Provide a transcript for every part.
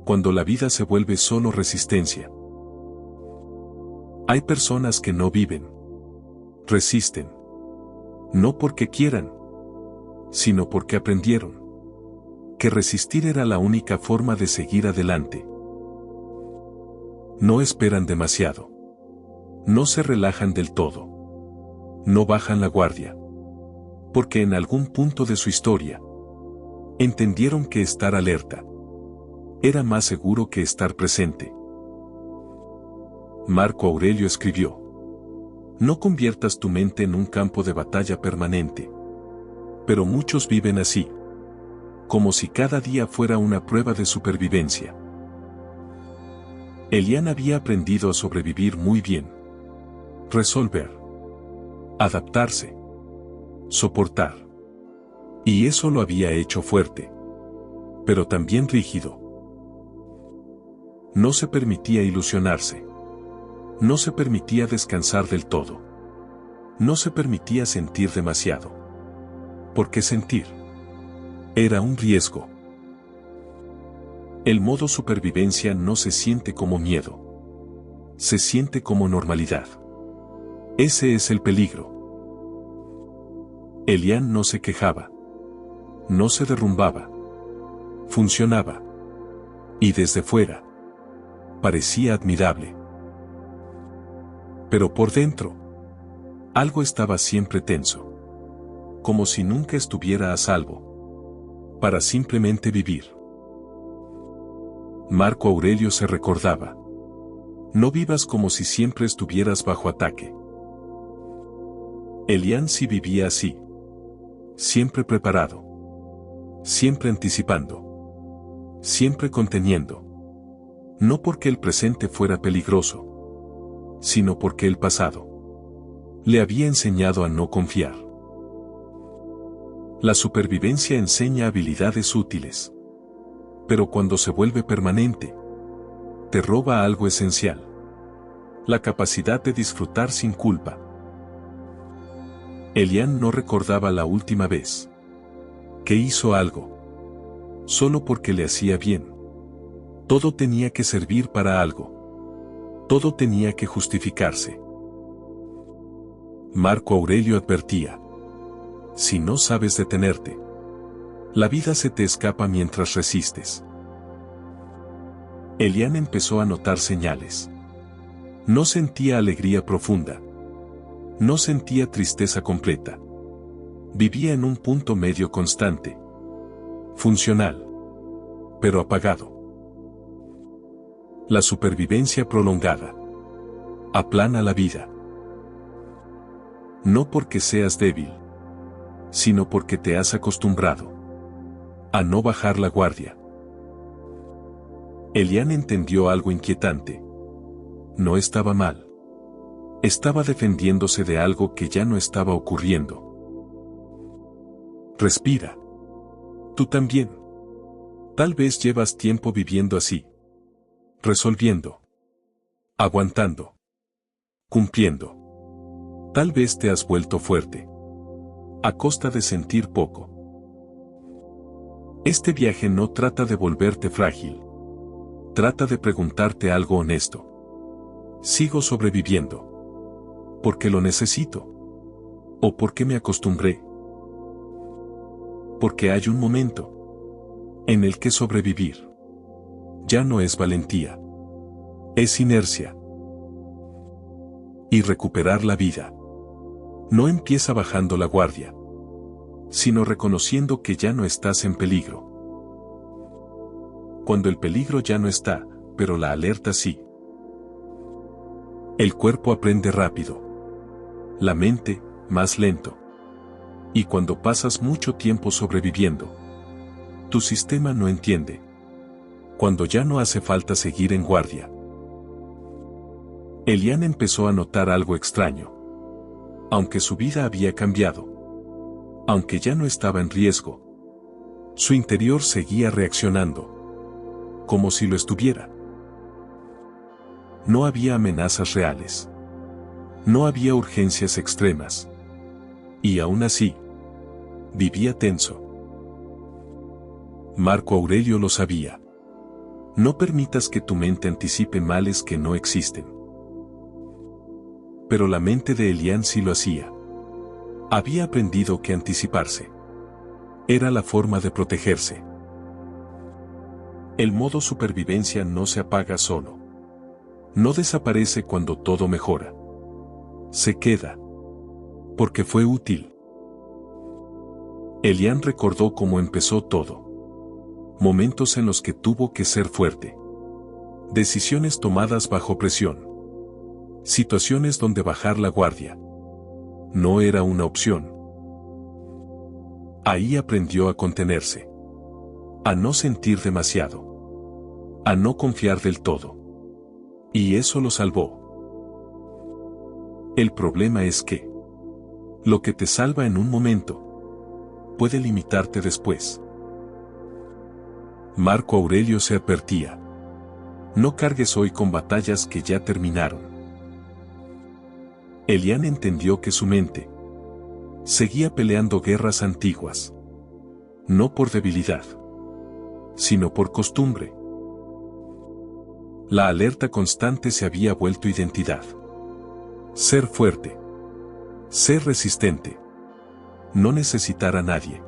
Cuando la vida se vuelve solo resistencia. Hay personas que no viven. Resisten. No porque quieran, sino porque aprendieron que resistir era la única forma de seguir adelante. No esperan demasiado. No se relajan del todo. No bajan la guardia. Porque en algún punto de su historia entendieron que estar alerta era más seguro que estar presente. Marco Aurelio escribió: no conviertas tu mente en un campo de batalla permanente. Pero muchos viven así, como si cada día fuera una prueba de supervivencia. Elian había aprendido a sobrevivir muy bien. Resolver. Adaptarse. Soportar. Y eso lo había hecho fuerte. Pero también rígido. No se permitía ilusionarse. No se permitía descansar del todo. No se permitía sentir demasiado. Porque sentir era un riesgo. El modo supervivencia no se siente como miedo. Se siente como normalidad. Ese es el peligro. Elian no se quejaba. No se derrumbaba. Funcionaba. Y desde fuera parecía admirable. Pero por dentro, algo estaba siempre tenso. Como si nunca estuviera a salvo. Para simplemente vivir. Marco Aurelio se recordaba: no vivas como si siempre estuvieras bajo ataque. Elian sí vivía así. Siempre preparado. Siempre anticipando. Siempre conteniendo. No porque el presente fuera peligroso, sino porque el pasado le había enseñado a no confiar. La supervivencia enseña habilidades útiles. Pero cuando se vuelve permanente, te roba algo esencial: la capacidad de disfrutar sin culpa. Elian no recordaba la última vez que hizo algo solo porque le hacía bien. Todo tenía que servir para algo. Todo tenía que justificarse. Marco Aurelio advertía: si no sabes detenerte, la vida se te escapa mientras resistes. Elian empezó a notar señales. No sentía alegría profunda. No sentía tristeza completa. Vivía en un punto medio constante. Funcional. Pero apagado. La supervivencia prolongada aplana la vida. No porque seas débil, sino porque te has acostumbrado a no bajar la guardia. Elian entendió algo inquietante. No estaba mal. Estaba defendiéndose de algo que ya no estaba ocurriendo. Respira. Tú también. Tal vez llevas tiempo viviendo así. Resolviendo. Aguantando. Cumpliendo. Tal vez te has vuelto fuerte. A costa de sentir poco. Este viaje no trata de volverte frágil. Trata de preguntarte algo honesto. ¿Sigo sobreviviendo porque lo necesito? ¿O porque me acostumbré? Porque hay un momento en el que sobrevivir ya no es valentía. Es inercia. Y recuperar la vida no empieza bajando la guardia, sino reconociendo que ya no estás en peligro. Cuando el peligro ya no está, pero la alerta sí. El cuerpo aprende rápido. La mente, más lento. Y cuando pasas mucho tiempo sobreviviendo, tu sistema no entiende. Cuando ya no hace falta seguir en guardia. Elian empezó a notar algo extraño. Aunque su vida había cambiado, aunque ya no estaba en riesgo, su interior seguía reaccionando, como si lo estuviera. No había amenazas reales. No había urgencias extremas. Y aún así, vivía tenso. Marco Aurelio lo sabía. No permitas que tu mente anticipe males que no existen. Pero la mente de Elian sí lo hacía. Había aprendido que anticiparse era la forma de protegerse. El modo supervivencia no se apaga solo. No desaparece cuando todo mejora. Se queda. Porque fue útil. Elian recordó cómo empezó todo. Momentos en los que tuvo que ser fuerte. Decisiones tomadas bajo presión. Situaciones donde bajar la guardia no era una opción. Ahí aprendió a contenerse. A no sentir demasiado. A no confiar del todo. Y eso lo salvó. El problema es que lo que te salva en un momento puede limitarte después. Marco Aurelio se advertía: no cargues hoy con batallas que ya terminaron. Elian entendió que su mente seguía peleando guerras antiguas. No por debilidad, sino por costumbre. La alerta constante se había vuelto identidad. Ser fuerte. Ser resistente. No necesitar a nadie.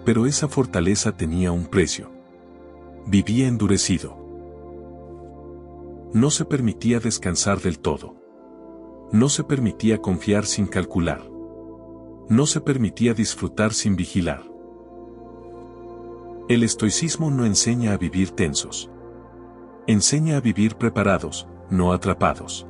Pero esa fortaleza tenía un precio. Vivía endurecido. No se permitía descansar del todo. No se permitía confiar sin calcular. No se permitía disfrutar sin vigilar. El estoicismo no enseña a vivir tensos. Enseña a vivir preparados, no atrapados.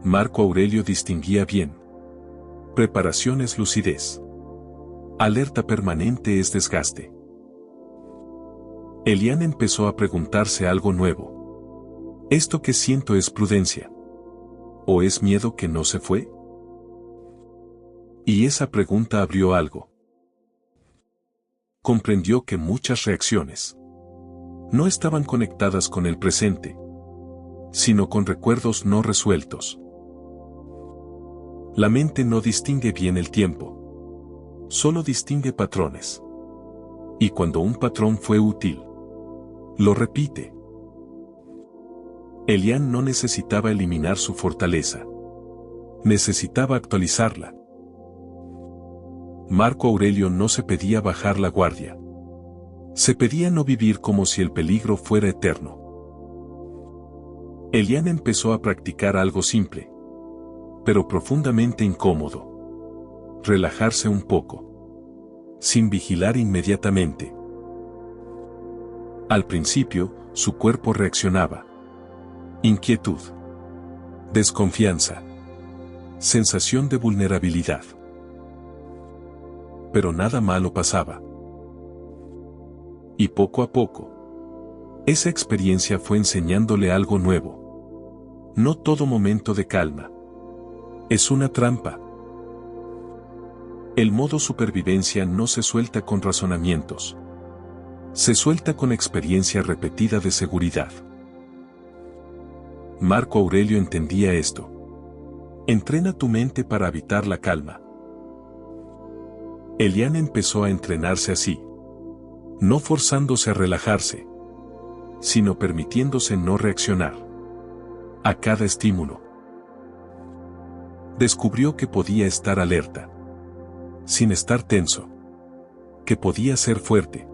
Marco Aurelio distinguía bien. Preparación es lucidez. Alerta permanente es desgaste. Elian empezó a preguntarse algo nuevo. ¿Esto que siento es prudencia? ¿O es miedo que no se fue? Y esa pregunta abrió algo. Comprendió que muchas reacciones no estaban conectadas con el presente, sino con recuerdos no resueltos. La mente no distingue bien el tiempo, solo distingue patrones. Y cuando un patrón fue útil, lo repite. Elian no necesitaba eliminar su fortaleza. Necesitaba actualizarla. Marco Aurelio no se pedía bajar la guardia. Se pedía no vivir como si el peligro fuera eterno. Elian empezó a practicar algo simple, pero profundamente incómodo. Relajarse un poco. Sin vigilar inmediatamente. Al principio, su cuerpo reaccionaba. Inquietud. Desconfianza. Sensación de vulnerabilidad. Pero nada malo pasaba. Y poco a poco, esa experiencia fue enseñándole algo nuevo. No todo momento de calma es una trampa. El modo supervivencia no se suelta con razonamientos. Se suelta con experiencia repetida de seguridad. Marco Aurelio entendía esto. Entrena tu mente para habitar la calma. Elian empezó a entrenarse así. No forzándose a relajarse, sino permitiéndose no reaccionar a cada estímulo. Descubrió que podía estar alerta, sin estar tenso. Que podía ser fuerte,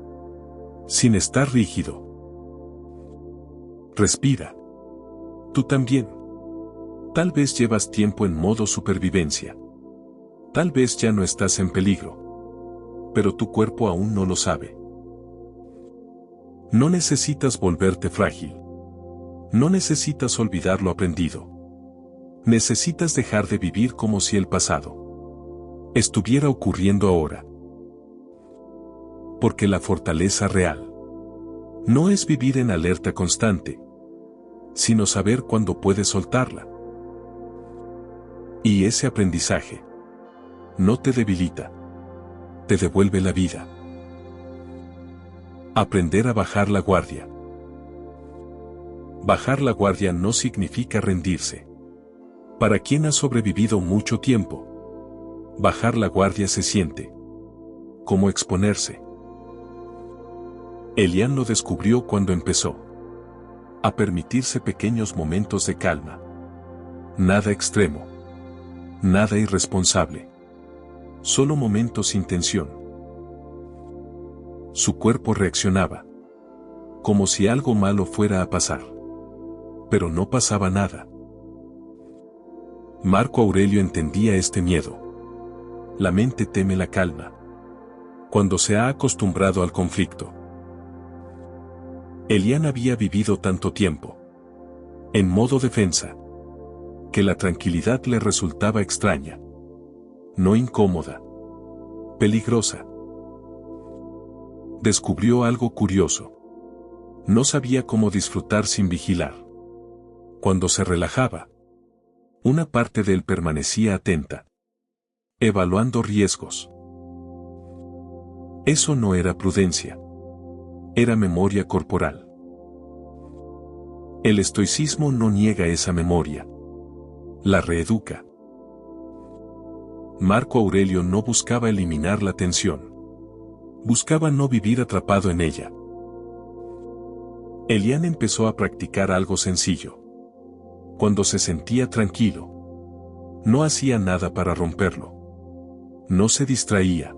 sin estar rígido. Respira. Tú también. Tal vez llevas tiempo en modo supervivencia. Tal vez ya no estás en peligro. Pero tu cuerpo aún no lo sabe. No necesitas volverte frágil. No necesitas olvidar lo aprendido. Necesitas dejar de vivir como si el pasado estuviera ocurriendo ahora. Porque la fortaleza real no es vivir en alerta constante, sino saber cuándo puedes soltarla. Y ese aprendizaje no te debilita, te devuelve la vida. Aprender a bajar la guardia. Bajar la guardia no significa rendirse. Para quien ha sobrevivido mucho tiempo, bajar la guardia se siente como exponerse. Elian lo descubrió cuando empezó a permitirse pequeños momentos de calma. Nada extremo. Nada irresponsable. Solo momentos sin tensión. Su cuerpo reaccionaba, como si algo malo fuera a pasar. Pero no pasaba nada. Marco Aurelio entendía este miedo. La mente teme la calma cuando se ha acostumbrado al conflicto. Elian había vivido tanto tiempo en modo defensa que la tranquilidad le resultaba extraña, no incómoda, peligrosa. Descubrió algo curioso. No sabía cómo disfrutar sin vigilar. Cuando se relajaba, una parte de él permanecía atenta, evaluando riesgos. Eso no era prudencia. Era memoria corporal. El estoicismo no niega esa memoria. La reeduca. Marco Aurelio no buscaba eliminar la tensión. Buscaba no vivir atrapado en ella. Elian empezó a practicar algo sencillo. Cuando se sentía tranquilo, no hacía nada para romperlo. No se distraía.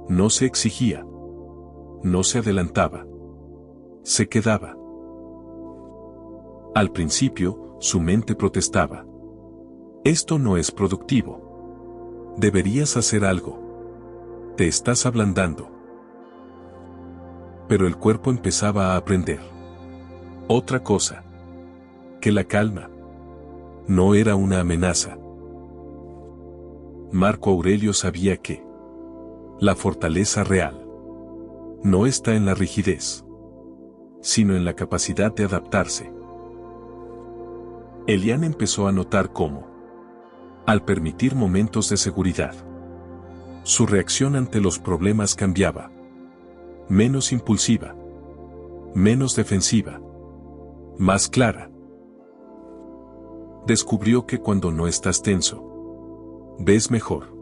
No se exigía. No se adelantaba. Se quedaba. Al principio, su mente protestaba. Esto no es productivo. Deberías hacer algo. Te estás ablandando. Pero el cuerpo empezaba a aprender otra cosa. Que la calma no era una amenaza. Marco Aurelio sabía que la fortaleza real no está en la rigidez, sino en la capacidad de adaptarse. Elian empezó a notar cómo, al permitir momentos de seguridad, su reacción ante los problemas cambiaba. Menos impulsiva, menos defensiva, más clara. Descubrió que cuando no estás tenso, ves mejor.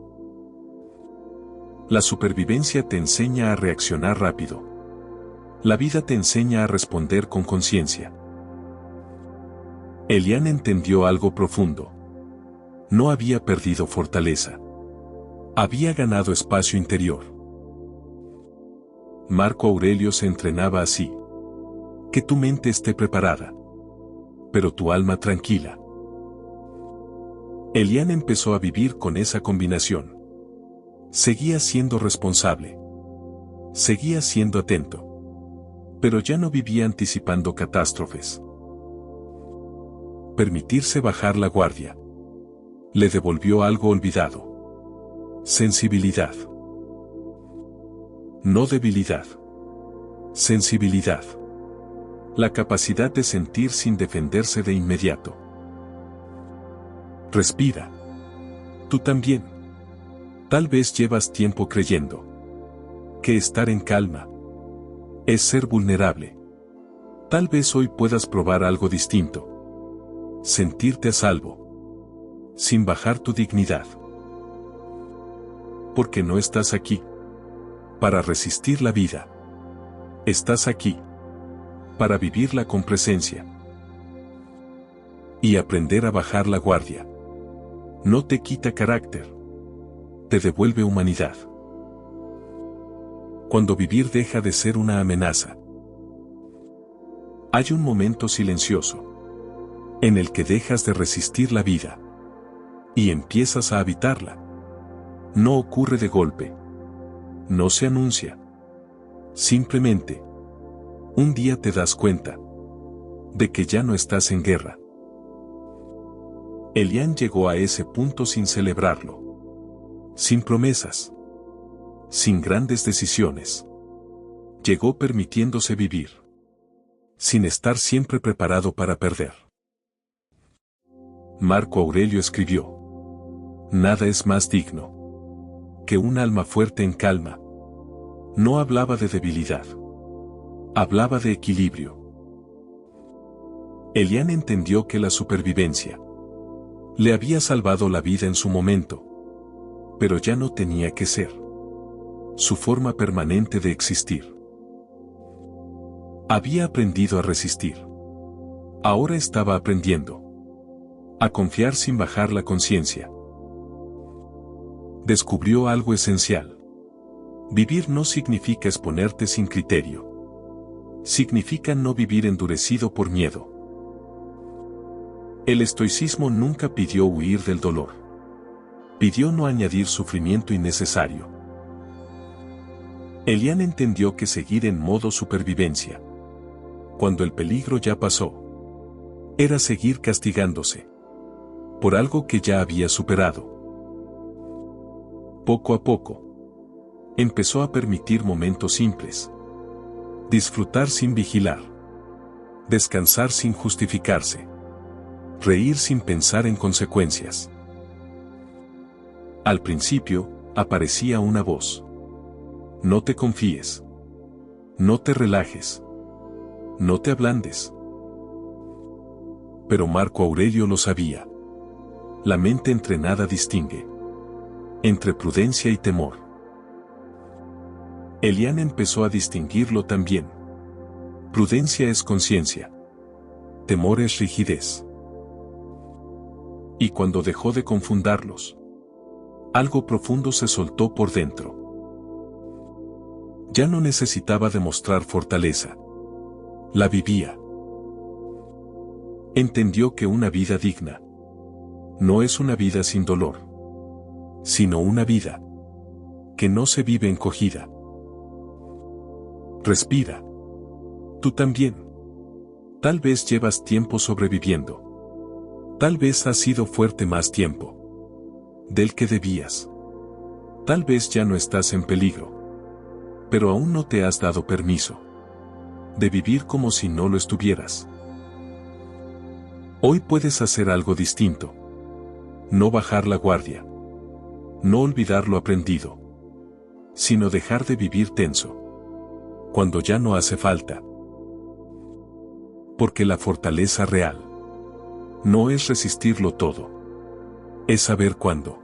La supervivencia te enseña a reaccionar rápido. La vida te enseña a responder con conciencia. Elian entendió algo profundo. No había perdido fortaleza. Había ganado espacio interior. Marco Aurelio se entrenaba así. Que tu mente esté preparada, pero tu alma tranquila. Elian empezó a vivir con esa combinación. Seguía siendo responsable. Seguía siendo atento. Pero ya no vivía anticipando catástrofes. Permitirse bajar la guardia le devolvió algo olvidado. Sensibilidad. No debilidad. Sensibilidad. La capacidad de sentir sin defenderse de inmediato. Respira. Tú también. Tal vez llevas tiempo creyendo que estar en calma es ser vulnerable. Tal vez hoy puedas probar algo distinto. Sentirte a salvo, sin bajar tu dignidad. Porque no estás aquí para resistir la vida. Estás aquí para vivirla con presencia. Y aprender a bajar la guardia no te quita carácter, te devuelve humanidad. Cuando vivir deja de ser una amenaza, hay un momento silencioso en el que dejas de resistir la vida y empiezas a habitarla. No ocurre de golpe. No se anuncia. Simplemente, un día te das cuenta de que ya no estás en guerra. Elian llegó a ese punto sin celebrarlo. Sin promesas. Sin grandes decisiones. Llegó permitiéndose vivir. Sin estar siempre preparado para perder. Marco Aurelio escribió: nada es más digno que un alma fuerte en calma. No hablaba de debilidad. Hablaba de equilibrio. Elian entendió que la supervivencia le había salvado la vida en su momento, pero ya no tenía que ser su forma permanente de existir. Había aprendido a resistir. Ahora estaba aprendiendo a confiar sin bajar la conciencia. Descubrió algo esencial. Vivir no significa exponerte sin criterio. Significa no vivir endurecido por miedo. El estoicismo nunca pidió huir del dolor. Pidió no añadir sufrimiento innecesario. Elian entendió que seguir en modo supervivencia, cuando el peligro ya pasó, era seguir castigándose por algo que ya había superado. Poco a poco, empezó a permitir momentos simples. Disfrutar sin vigilar. Descansar sin justificarse. Reír sin pensar en consecuencias. Al principio, aparecía una voz. No te confíes. No te relajes. No te ablandes. Pero Marco Aurelio lo sabía. La mente entrenada distingue entre prudencia y temor. Elian empezó a distinguirlo también. Prudencia es conciencia. Temor es rigidez. Y cuando dejó de confundirlos, algo profundo se soltó por dentro. Ya no necesitaba demostrar fortaleza. La vivía. Entendió que una vida digna no es una vida sin dolor, sino una vida que no se vive encogida. Respira. Tú también. Tal vez llevas tiempo sobreviviendo. Tal vez has sido fuerte más tiempo del que debías. Tal vez ya no estás en peligro. Pero aún no te has dado permiso de vivir como si no lo estuvieras. Hoy puedes hacer algo distinto. No bajar la guardia. No olvidar lo aprendido. Sino dejar de vivir tenso cuando ya no hace falta. Porque la fortaleza real no es resistirlo todo. Es saber cuándo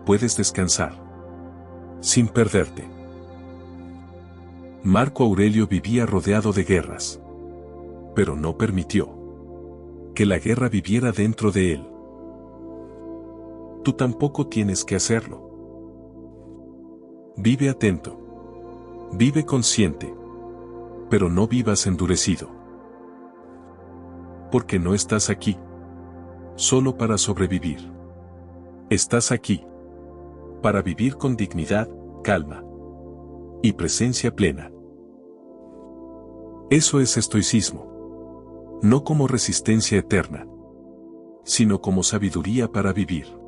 puedes descansar sin perderte. Marco Aurelio vivía rodeado de guerras, pero no permitió que la guerra viviera dentro de él. Tú tampoco tienes que hacerlo. Vive atento. Vive consciente. Pero no vivas endurecido. Porque no estás aquí solo para sobrevivir. Estás aquí para vivir con dignidad, calma y presencia plena. Eso es estoicismo. No como resistencia eterna, sino como sabiduría para vivir.